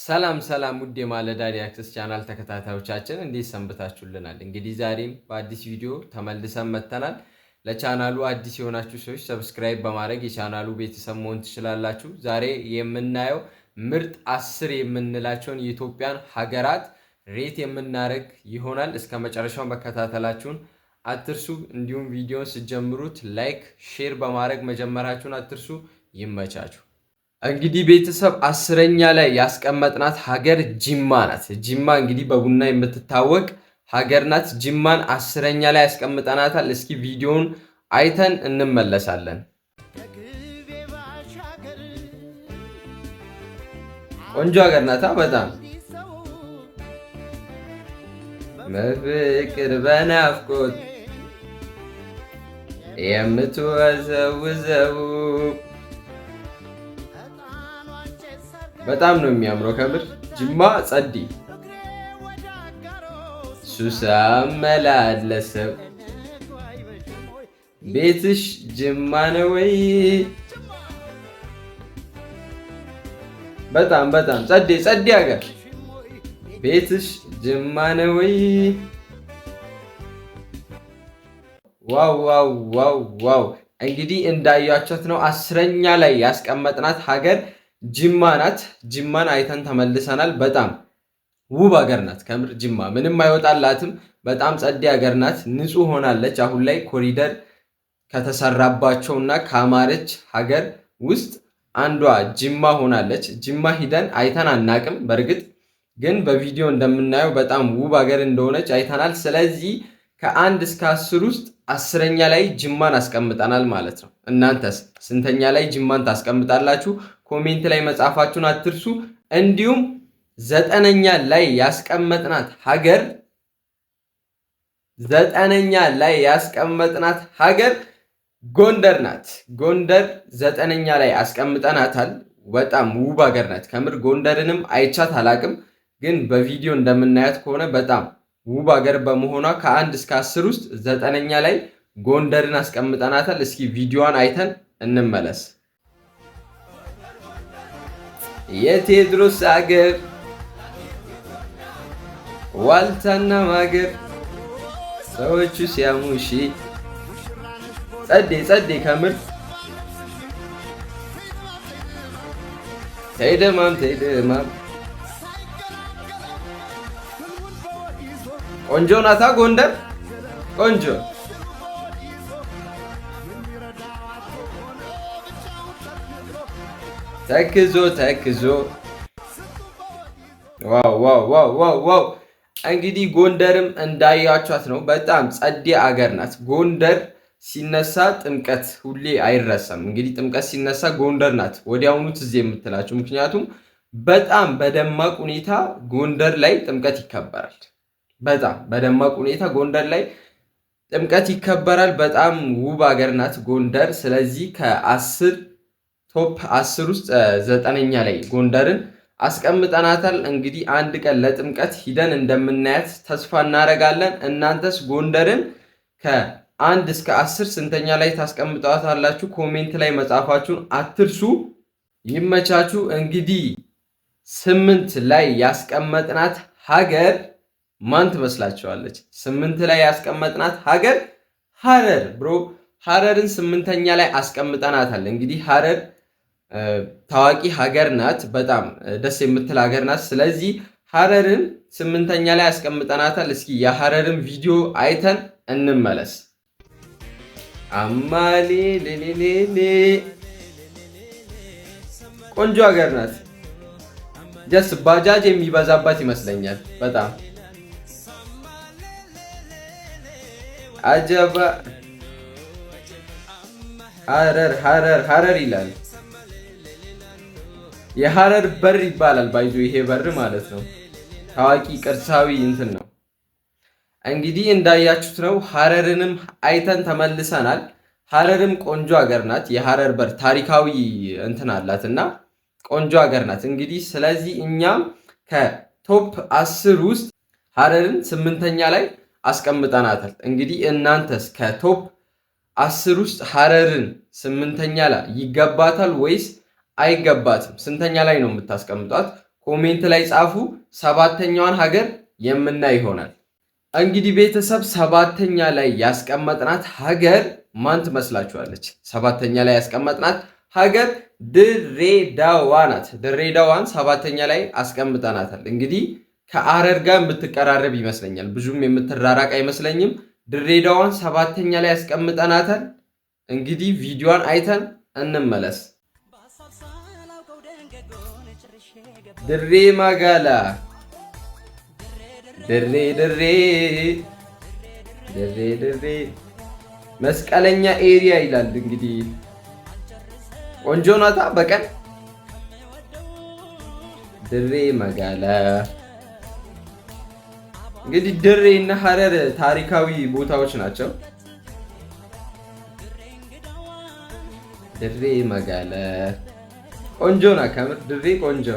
ሰላም ሰላም ውድ የማለዳ ሪያክትስ ቻናል ተከታታዮቻችን እንዴት ሰንብታችሁልናል? እንግዲህ ዛሬም በአዲስ ቪዲዮ ተመልሰን መጥተናል። ለቻናሉ አዲስ የሆናችሁ ሰዎች ሰብስክራይብ በማድረግ የቻናሉ ቤተሰብ መሆን ትችላላችሁ። ዛሬ የምናየው ምርጥ 10 የምንላቸውን የኢትዮጵያን ሀገራት ሬት የምናደርግ ይሆናል። እስከ መጨረሻው መከታተላችሁን አትርሱ። እንዲሁም ቪዲዮን ስትጀምሩት ላይክ፣ ሼር በማድረግ መጀመራችሁን አትርሱ። ይመቻችሁ። እንግዲህ ቤተሰብ 10ኛ ላይ ያስቀመጥናት ሀገር ጅማ ናት። ጅማ እንግዲህ በቡና የምትታወቅ ሀገር ናት። ጅማን 10ኛ ላይ ያስቀምጠናታል። እስኪ ቪዲዮውን አይተን እንመለሳለን። ቆንጆ ሀገር ናታ በጣም በፍቅር በናፍቆት የምትወዘውዘው በጣም ነው የሚያምረው። ከምር ጅማ ጸዲ ሱሳ መላለሰው ቤትሽ ጅማ ነው ወይ? በጣም ጸዲ ሀገር ቤትሽ ጅማ ነው ወይ? ዋው እንግዲህ እንዳያችሁት ነው 10ኛ ላይ ያስቀመጥናት ሀገር ጅማ ናት። ጅማን አይተን ተመልሰናል። በጣም ውብ ሀገር ናት። ከምር ጅማ ምንም አይወጣላትም። በጣም ጸዴ ሀገር ናት። ንጹህ ሆናለች። አሁን ላይ ኮሪደር ከተሰራባቸውና ካማረች ሀገር ውስጥ አንዷ ጅማ ሆናለች። ጅማ ሂደን አይተን አናቅም። በእርግጥ ግን በቪዲዮ እንደምናየው በጣም ውብ ሀገር እንደሆነች አይተናል። ስለዚህ ከ1 እስከ 10 ውስጥ 10ኛ ላይ ጅማን አስቀምጠናል ማለት ነው። እናንተስ ስንተኛ ላይ ጅማን ታስቀምጣላችሁ? ኮሜንት ላይ መጻፋችሁን አትርሱ። እንዲሁም 9ኛ ላይ ያስቀመጥናት ሀገር ጎንደር ናት። ጎንደር 9ኛ ላይ አስቀምጠናታል። በጣም ውብ ሀገር ናት። ከምር ጎንደርንም አይቻት አላቅም፣ ግን በቪዲዮ እንደምናያት ከሆነ በጣም ውብ ሀገር በመሆኗ ከ1 እስከ 10 ውስጥ 9ኛ ላይ ጎንደርን አስቀምጠናታል። እስኪ ቪዲዮዋን አይተን እንመለስ። የቴዎድሮስ ሀገር ዋልታና ማገር ሰዎቹ ሲያሙሺ ጸዴ ከምር ተይደማም ቆንጆ ናታ ጎንደር ቆንጆ። ተክዞ ዋው እንግዲህ ጎንደርም እንዳያችኋት ነው። በጣም ጸዴ አገር ናት። ጎንደር ሲነሳ ጥምቀት ሁሌ አይረሳም። እንግዲህ ጥምቀት ሲነሳ ጎንደር ናት ወዲያውኑ ትዝ የምትላችሁ። ምክንያቱም በጣም በደማቅ ሁኔታ ጎንደር ላይ ጥምቀት ይከበራል። በጣም በደማቅ ሁኔታ ጎንደር ላይ ጥምቀት ይከበራል። በጣም ውብ ሀገር ናት ጎንደር። ስለዚህ ቶፕ 10 ውስጥ 9ኛ ላይ ጎንደርን አስቀምጠናታል። እንግዲህ አንድ ቀን ለጥምቀት ሂደን እንደምናያት ተስፋ እናደርጋለን። እናንተስ ጎንደርን ከ1 እስከ 10 ስንተኛ ላይ ታስቀምጧታላችሁ? ኮሜንት ላይ መጻፋችሁን አትርሱ። ይመቻችሁ። እንግዲህ 8 ላይ ያስቀመጥናት ሀገር ማን ትመስላችኋለች? 8 ላይ ያስቀመጥናት ሀገር ሀረር ብሮ። ሀረርን 8ኛ ላይ አስቀምጠናታል። እንግዲህ ሀረር ታዋቂ ሀገር ናት። በጣም ደስ የምትል ሀገር ናት። ስለዚህ ሀረርን 8ኛ ላይ አስቀምጠናታል። እስኪ የሀረርን ቪዲዮ አይተን እንመለስ። አማሌ ሌሌሌሌ ቆንጆ ሀገር ናት። ጀስ ባጃጅ የሚበዛባት ይመስለኛል በጣም አጀባ። ሀረር ይላል። የሀረር በር ይባላል። ባይዞ ይሄ በር ማለት ነው። ታዋቂ ቅርሳዊ እንትን ነው። እንግዲህ እንዳያችሁት ነው። ሀረርንም አይተን ተመልሰናል። ሀረርም ቆንጆ ሀገር ናት። የሀረር በር ታሪካዊ እንትን አላት እና ቆንጆ ሀገር ናት። እንግዲህ ስለዚህ እኛም ከቶፕ 10 ውስጥ ሀረርን 8ኛ ላይ አስቀምጠናታል። እንግዲህ እናንተስ ከቶፕ 10 ውስጥ ሀረርን 8ኛ ላይ ይገባታል ወይስ አይገባትም? ስንተኛ ላይ ነው የምታስቀምጧት? ኮሜንት ላይ ጻፉ። ሰባተኛዋን ሀገር የምናይ ይሆናል። እንግዲህ ቤተሰብ ሰባተኛ ላይ ያስቀመጥናት ሀገር ማን ትመስላችኋለች? ሰባተኛ ላይ ያስቀመጥናት ሀገር ድሬዳዋ ናት። ድሬዳዋን ሰባተኛ ላይ አስቀምጠናታል። እንግዲህ ከአረር ጋር የምትቀራረብ ይመስለኛል። ብዙም የምትራራቅ አይመስለኝም። ድሬዳዋን ሰባተኛ ላይ ያስቀምጠናታል። እንግዲህ ቪዲዮን አይተን እንመለስ። ድሬ ማጋላ ድሬ ድሬ ድሬ ድሬ መስቀለኛ ኤሪያ ይላል። እንግዲህ ቆንጆ ናታ። በቀን ድሬ መጋላ እንግዲህ ድሬ እና ሀረር ታሪካዊ ቦታዎች ናቸው። ድሬ መጋላ ቆንጆ ና ከምር ድሬ ቆንጆ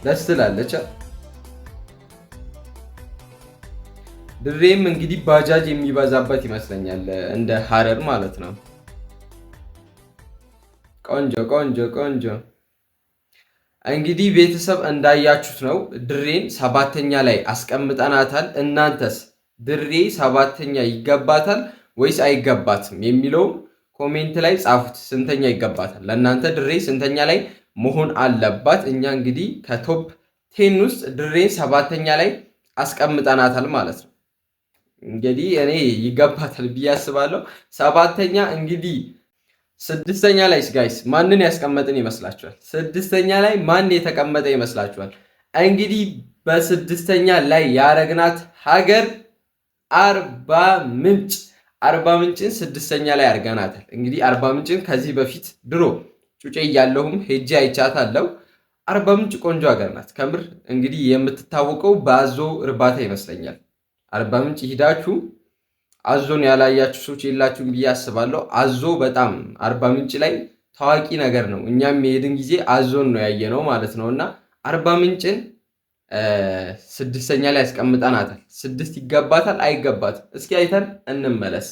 ደስ ትላለች። ድሬም እንግዲህ ባጃጅ የሚበዛበት ይመስለኛል እንደ ሀረር ማለት ነው። ቆንጆ ቆንጆ ቆንጆ። እንግዲህ ቤተሰብ እንዳያችሁት ነው ድሬን ሰባተኛ ላይ አስቀምጠናታል። እናንተስ ድሬ ሰባተኛ ይገባታል ወይስ አይገባትም የሚለውን ኮሜንት ላይ ጻፉት። ስንተኛ ይገባታል ለእናንተ ድሬ ስንተኛ ላይ መሆን አለባት? እኛ እንግዲህ ከቶፕ 10 ውስጥ ድሬን ሰባተኛ ላይ አስቀምጠናታል ማለት ነው። እንግዲህ እኔ ይገባታል ብዬ አስባለሁ። ሰባተኛ እንግዲህ ስድስተኛ ላይ ጋይስ ማንን ያስቀመጥን ይመስላችኋል? ስድስተኛ ላይ ማን የተቀመጠ ይመስላችኋል? እንግዲህ በስድስተኛ ላይ ያረግናት ሀገር አርባ ምንጭ። አርባ ምንጭን ስድስተኛ ላይ አድርገናታል። እንግዲህ አርባ ምንጭን ከዚህ በፊት ድሮ ጩጬ እያለሁም ሄጄ አይቻታለሁ። አርባ ምንጭ ቆንጆ ሀገር ናት ከምር። እንግዲህ የምትታወቀው በአዞ እርባታ ይመስለኛል። አርባ ምንጭ ሂዳችሁ አዞን ያላያችሁ ሰዎች የላችሁም ብዬ አስባለሁ። አዞ በጣም አርባ ምንጭ ላይ ታዋቂ ነገር ነው። እኛም የሄድን ጊዜ አዞን ነው ያየነው ማለት ነው። እና አርባ ምንጭን ስድስተኛ ላይ ያስቀምጠናታል። ስድስት ይገባታል አይገባትም? እስኪ አይተን እንመለስ።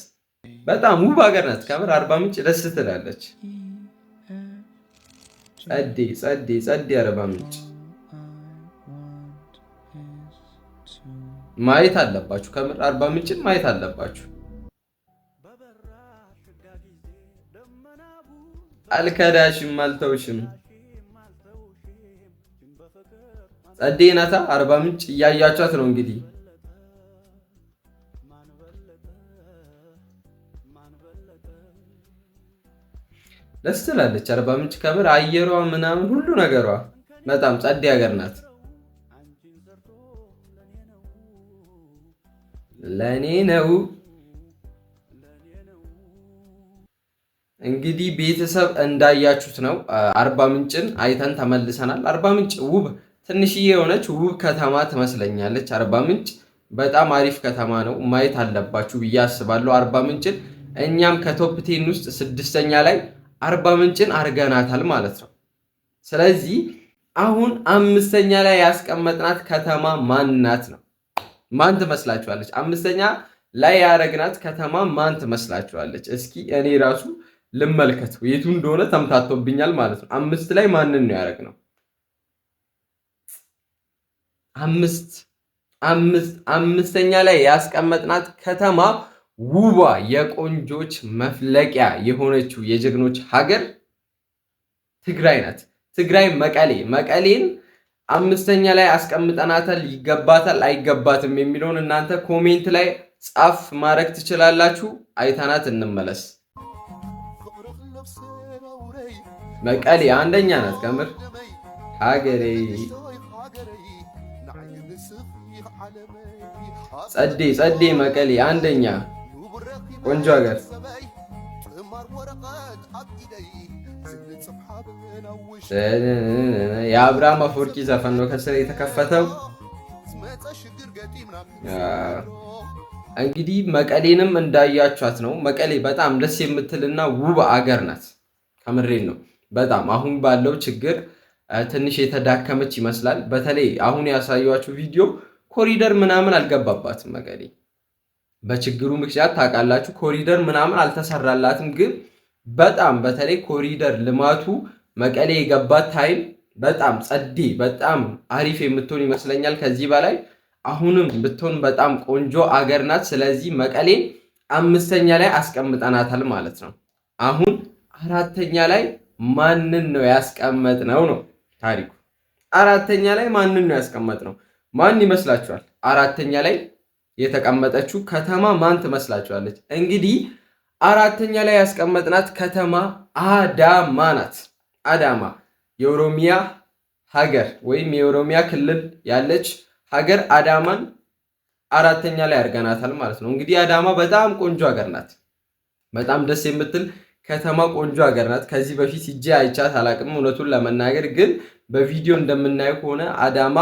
በጣም ውብ ሀገር ናት ከምር። አርባ ምንጭ ደስ ትላለች። ጸዴ ጸዴ ጸዴ። አርባ ምንጭ ማየት አለባችሁ ከምር። አርባ ምንጭን ማየት አለባችሁ። አልከዳሽም አልተውሽም። ጸዴ ናታ አርባ ምንጭ። እያያቻት ነው እንግዲህ ደስ ትላለች አርባ ምንጭ ከምር። አየሯ ምናምን ሁሉ ነገሯ በጣም ጸዴ ሀገር ናት። ለኔ ነው እንግዲህ ቤተሰብ እንዳያችሁት ነው። አርባ ምንጭን አይተን ተመልሰናል። አርባ ምንጭ ውብ ትንሽዬ የሆነች ውብ ከተማ ትመስለኛለች። አርባ ምንጭ በጣም አሪፍ ከተማ ነው። ማየት አለባችሁ ብዬ አስባለሁ አርባ ምንጭን። እኛም ከቶፕ 10 ውስጥ ስድስተኛ ላይ አርባ ምንጭን አርገናታል ማለት ነው። ስለዚህ አሁን አምስተኛ ላይ ያስቀመጥናት ከተማ ማናት ነው? ማን ትመስላችኋለች? አምስተኛ ላይ ያረግናት ከተማ ማን ትመስላችኋለች? እስኪ እኔ ራሱ ልመልከተው የቱ እንደሆነ ተምታቶብኛል ማለት ነው። አምስት ላይ ማንን ነው ያረግነው? አምስተኛ ላይ ያስቀመጥናት ከተማ ውቧ የቆንጆች መፍለቂያ የሆነችው የጀግኖች ሀገር ትግራይ ናት። ትግራይ መቀሌ። መቀሌን አምስተኛ ላይ አስቀምጠናታል። ይገባታል አይገባትም የሚለውን እናንተ ኮሜንት ላይ ጻፍ ማድረግ ትችላላችሁ። አይተናት እንመለስ። መቀሌ አንደኛ ናት ከምር ሀገሬ። ጸዴ ጸዴ መቀሌ አንደኛ ቆንጆ ሀገር። የአብርሃም አፈወርቂ ዘፈን ነው ከስር የተከፈተው። እንግዲህ መቀሌንም እንዳያችኋት ነው። መቀሌ በጣም ደስ የምትልና ውብ አገር ናት። ከምሬን ነው። በጣም አሁን ባለው ችግር ትንሽ የተዳከመች ይመስላል። በተለይ አሁን ያሳያችሁ ቪዲዮ ኮሪደር ምናምን አልገባባትም መቀሌ። በችግሩ ምክንያት ታውቃላችሁ ኮሪደር ምናምን አልተሰራላትም። ግን በጣም በተለይ ኮሪደር ልማቱ መቀሌ የገባት ታይም በጣም ጸዴ በጣም አሪፍ የምትሆን ይመስለኛል። ከዚህ በላይ አሁንም ብትሆን በጣም ቆንጆ አገር ናት። ስለዚህ መቀሌን 5ኛ ላይ አስቀምጠናታል ማለት ነው። አሁን 4ኛ ላይ ማንን ነው ያስቀመጥነው ነው ታሪኩ። 4ኛ ላይ ማንን ነው ያስቀመጥነው? ማን ይመስላችኋል? 4ኛ ላይ የተቀመጠችው ከተማ ማን ትመስላችኋለች? እንግዲህ 4ኛ ላይ ያስቀመጥናት ከተማ አዳማ ናት። አዳማ የኦሮሚያ ሀገር ወይም የኦሮሚያ ክልል ያለች ሀገር አዳማን 4ኛ ላይ አድርገናታል ማለት ነው። እንግዲህ አዳማ በጣም ቆንጆ ሀገር ናት። በጣም ደስ የምትል ከተማ ቆንጆ ሀገር ናት። ከዚህ በፊት ሂጄ አይቻት አላቅም እውነቱን ለመናገር ግን በቪዲዮ እንደምናየው ከሆነ አዳማ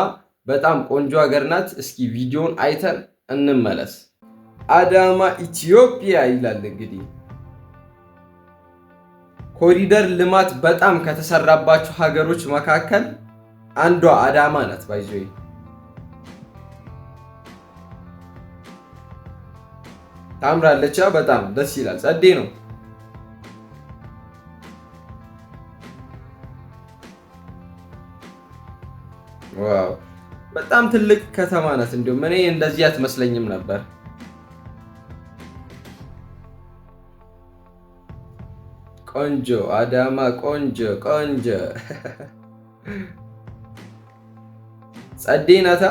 በጣም ቆንጆ ሀገር ናት። እስኪ ቪዲዮን አይተን እንመለስ። አዳማ ኢትዮጵያ ይላል። እንግዲህ ኮሪደር ልማት በጣም ከተሰራባቸው ሀገሮች መካከል አንዷ አዳማ ናት። ባይዞይ ታምራለች። በጣም ደስ ይላል። ጸዴ ነው። ዋው በጣም ትልቅ ከተማ ናት። እንዲሁም እኔ እንደዚህ አትመስለኝም ነበር። ቆንጆ አዳማ ቆንጆ ቆንጆ ጸዴ ናታ።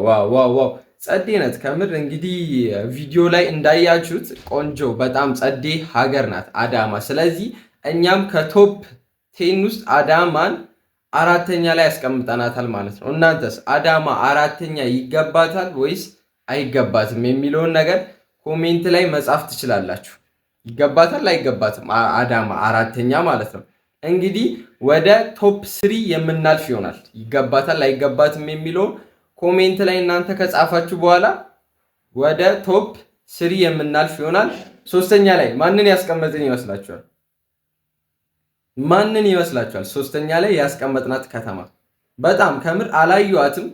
ዋው ጸዴ ናት ከምር። እንግዲህ ቪዲዮ ላይ እንዳያችሁት ቆንጆ በጣም ጸዴ ሀገር ናት አዳማ። ስለዚህ እኛም ከቶፕ 10 ውስጥ አዳማን 4ኛ ላይ ያስቀምጠናታል ማለት ነው። እናንተስ አዳማ 4ኛ ይገባታል ወይስ አይገባትም የሚለውን ነገር ኮሜንት ላይ መጻፍ ትችላላችሁ። ይገባታል አይገባትም አዳማ 4ኛ ማለት ነው። እንግዲህ ወደ ቶፕ 3 የምናልፍ ይሆናል። ይገባታል አይገባትም የሚለውን ኮሜንት ላይ እናንተ ከጻፋችሁ በኋላ ወደ ቶፕ 3 የምናልፍ ይሆናል። 3ኛ ላይ ማንን ያስቀመጥን ይመስላችኋል? ማንን ይመስላችኋል? 3ኛ ላይ ያስቀመጥናት ከተማ በጣም ከምር አላዩዋትም።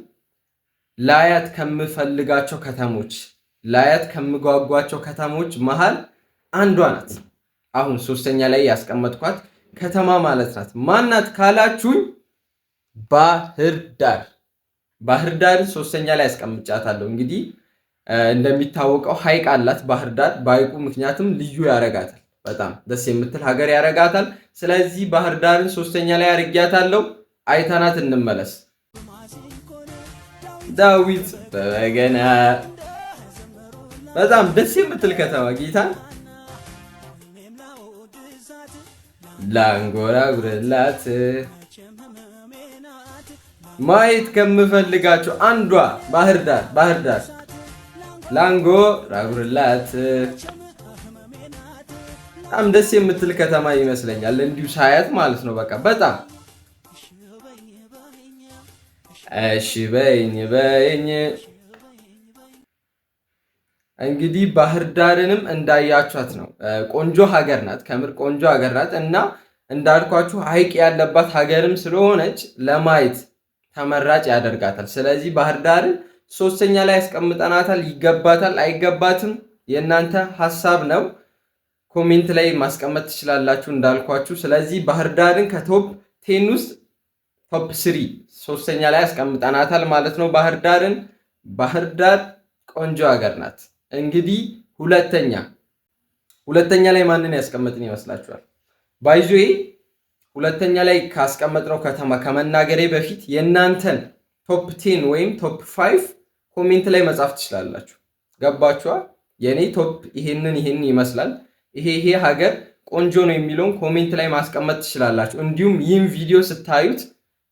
ላያት ከምፈልጋቸው ከተሞች ላያት ከምጓጓቸው ከተሞች መሃል አንዷ ናት። አሁን 3ኛ ላይ ያስቀመጥኳት ከተማ ማለት ናት። ማናት ካላችሁኝ ባህር ዳር። ባህር ዳርን 3ኛ ላይ ያስቀምጫታለሁ። እንግዲህ እንደሚታወቀው ሐይቅ አላት ባህር ዳር። በሐይቁ ምክንያቱም ልዩ ያረጋታል። በጣም ደስ የምትል ሀገር ያረጋታል። ስለዚህ ባህር ዳርን 3ኛ ላይ አድርጊያታለሁ። አይተናት እንመለስ። ዳዊት በበገና በጣም ደስ የምትል ከተማ ጌታን ላንጎራጉርላት ማየት ከምፈልጋቸው አንዷ ባህር ዳር ላንጎራጉርላት በጣም ደስ የምትል ከተማ ይመስለኛል እንዲሁ ሳያት ማለት ነው። በቃ በጣም እሺ በይኝ እንግዲህ ባህር ዳርንም እንዳያችኋት ነው። ቆንጆ ሀገር ናት፣ ከምር ቆንጆ ሀገር ናት እና እንዳልኳችሁ ሐይቅ ያለባት ሀገርም ስለሆነች ለማየት ተመራጭ ያደርጋታል። ስለዚህ ባህር ዳርን 3ኛ ላይ ያስቀምጠናታል። ይገባታል አይገባትም የእናንተ ሀሳብ ነው። ኮሜንት ላይ ማስቀመጥ ትችላላችሁ እንዳልኳችሁ። ስለዚህ ባህር ዳርን ከቶፕ 10 ውስጥ ቶፕ 3ኛ ላይ ያስቀምጠናታል ማለት ነው። ባህር ዳር ቆንጆ ሀገር ናት። እንግዲህ ሁለተኛ ላይ ማንን ያስቀመጥን ይመስላችኋል? ባይዞዬ 2ኛ ላይ ካስቀመጥነው ከተማ ከመናገሬ በፊት የእናንተን ቶፕ 10 ወይም ቶፕ 5 ኮሜንት ላይ መጻፍ ትችላላችሁ። ገባችኋ? የኔ ቶፕ ይሄንን ይመስላል፣ ይሄ ሀገር ቆንጆ ነው የሚለውን ኮሜንት ላይ ማስቀመጥ ትችላላችሁ። እንዲሁም ይህን ቪዲዮ ስታዩት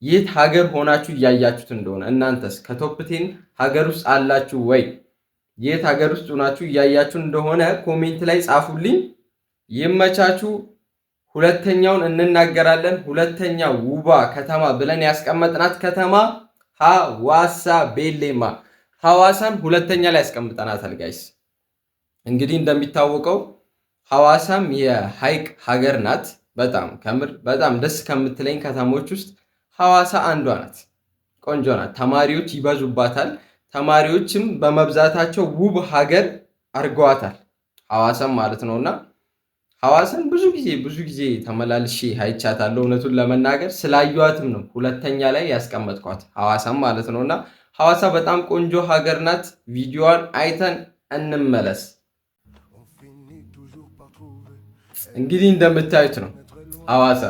የት ሀገር ሆናችሁ እያያችሁት እንደሆነ እናንተስ ከቶፕ 10 ሀገር ውስጥ አላችሁ ወይ? የት ሀገር ውስጥ ሆናችሁ እያያችሁ እንደሆነ ኮሜንት ላይ ጻፉልኝ። ይመቻችሁ። ሁለተኛውን እንናገራለን። ሁለተኛው ውባ ከተማ ብለን ያስቀመጥናት ከተማ ሐዋሳ ቤሌማ። ሐዋሳን 2ኛ ላይ ያስቀምጠናታል ጋይስ። እንግዲህ እንደሚታወቀው ሐዋሳም የሐይቅ ሀገር ናት። በጣም ከምር በጣም ደስ ከምትለኝ ከተሞች ውስጥ ሐዋሳ አንዷ ናት። ቆንጆ ናት። ተማሪዎች ይበዙባታል። ተማሪዎችም በመብዛታቸው ውብ ሀገር አድርገዋታል ሐዋሳም ማለት ነውና ሐዋሳን ብዙ ጊዜ ተመላልሼ አይቻታለሁ። እውነቱን ለመናገር ስላዩዋትም ነው ሁለተኛ ላይ ያስቀመጥኳት ሐዋሳን ማለት ነውና ሐዋሳ በጣም ቆንጆ ሀገር ናት። ቪዲዮዋን አይተን እንመለስ። እንግዲህ እንደምታዩት ነው ሐዋሳ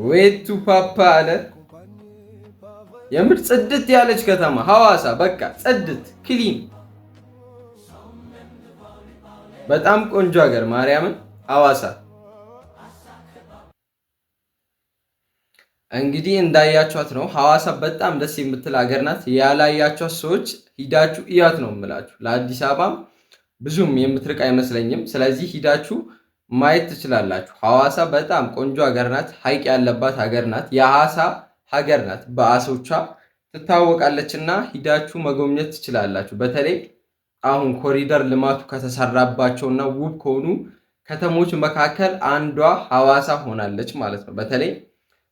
ዌቱ ፓፓ አለ። የምር ጽድት ያለች ከተማ ሐዋሳ በቃ ጽድት ክሊን፣ በጣም ቆንጆ ሀገር ማርያምን ሐዋሳ። እንግዲህ እንዳያችኋት ነው ሐዋሳ በጣም ደስ የምትል ሀገር ናት። ያላያችኋት ሰዎች ሂዳችሁ እያት ነው የምላችሁ። ለአዲስ አበባም ብዙም የምትርቅ አይመስለኝም። ስለዚህ ሂዳችሁ ማየት ትችላላችሁ። ሐዋሳ በጣም ቆንጆ ሀገር ናት። ሐይቅ ያለባት ሀገር ናት። የአሳ ሀገር ናት። በአሶቿ ትታወቃለችና ሂዳችሁ መጎብኘት ትችላላችሁ። በተለይ አሁን ኮሪደር ልማቱ ከተሰራባቸውና ውብ ከሆኑ ከተሞች መካከል አንዷ ሐዋሳ ሆናለች ማለት ነው። በተለይ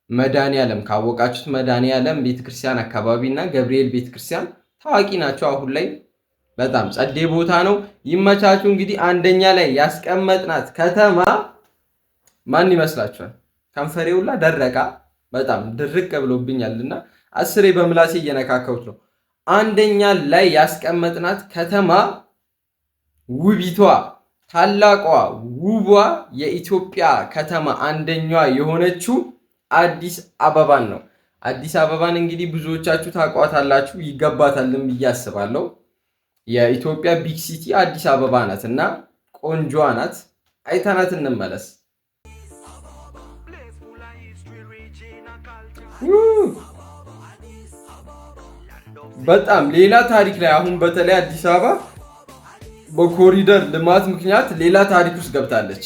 መድኃኔዓለም ካወቃችሁት መድኃኔዓለም ቤተክርስቲያን አካባቢ እና ገብርኤል ቤተክርስቲያን ታዋቂ ናቸው አሁን ላይ። በጣም ጸዴ ቦታ ነው። ይመቻችሁ። እንግዲህ አንደኛ ላይ ያስቀመጥናት ከተማ ማን ይመስላችኋል? ከንፈሬ ሁላ ደረቃ፣ በጣም ድርቅ ብሎብኛልና አስሬ በምላሴ እየነካከውት ነው። አንደኛ ላይ ያስቀመጥናት ከተማ ውቢቷ፣ ታላቋ፣ ውቧ የኢትዮጵያ ከተማ አንደኛዋ የሆነችው አዲስ አበባን ነው። አዲስ አበባን እንግዲህ ብዙዎቻችሁ ታውቋታላችሁ፣ ይገባታልም ብዬ አስባለሁ። የኢትዮጵያ ቢግ ሲቲ አዲስ አበባ ናት እና ቆንጆዋ ናት። አይተናት እንመለስ። በጣም ሌላ ታሪክ ላይ አሁን በተለይ አዲስ አበባ በኮሪደር ልማት ምክንያት ሌላ ታሪክ ውስጥ ገብታለች።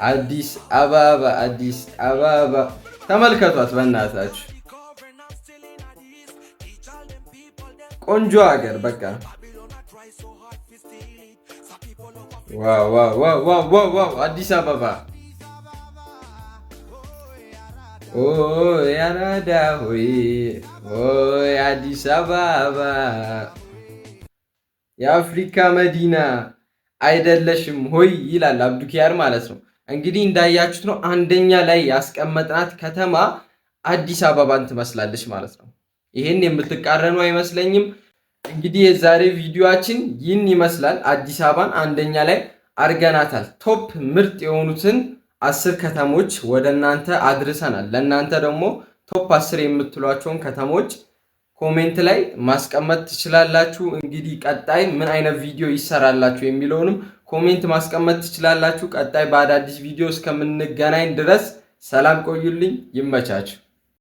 አዲስ አበባ አዲስ አበባ ተመልከቷት በእናታችሁ። ቆንጆ ሀገር በቃ ዋው አዲስ አበባ ኦ ያራዳ ሆይ አዲስ አበባ የአፍሪካ መዲና አይደለሽም ሆይ ይላል አብዱኪያር ማለት ነው። እንግዲህ እንዳያችሁት ነው አንደኛ ላይ ያስቀመጥናት ከተማ አዲስ አበባን ትመስላለች ማለት ነው። ይህን የምትቃረኑ አይመስለኝም። እንግዲህ የዛሬ ቪዲዮአችን ይህን ይመስላል። አዲስ አበባን አንደኛ ላይ አርገናታል። ቶፕ ምርጥ የሆኑትን 10 ከተሞች ወደ እናንተ አድርሰናል። ለእናንተ ደግሞ ቶፕ 10 የምትሏቸውን ከተሞች ኮሜንት ላይ ማስቀመጥ ትችላላችሁ። እንግዲህ ቀጣይ ምን አይነት ቪዲዮ ይሰራላችሁ የሚለውንም ኮሜንት ማስቀመጥ ትችላላችሁ። ቀጣይ በአዳዲስ ቪዲዮ እስከምንገናኝ ድረስ ሰላም ቆዩልኝ። ይመቻችሁ።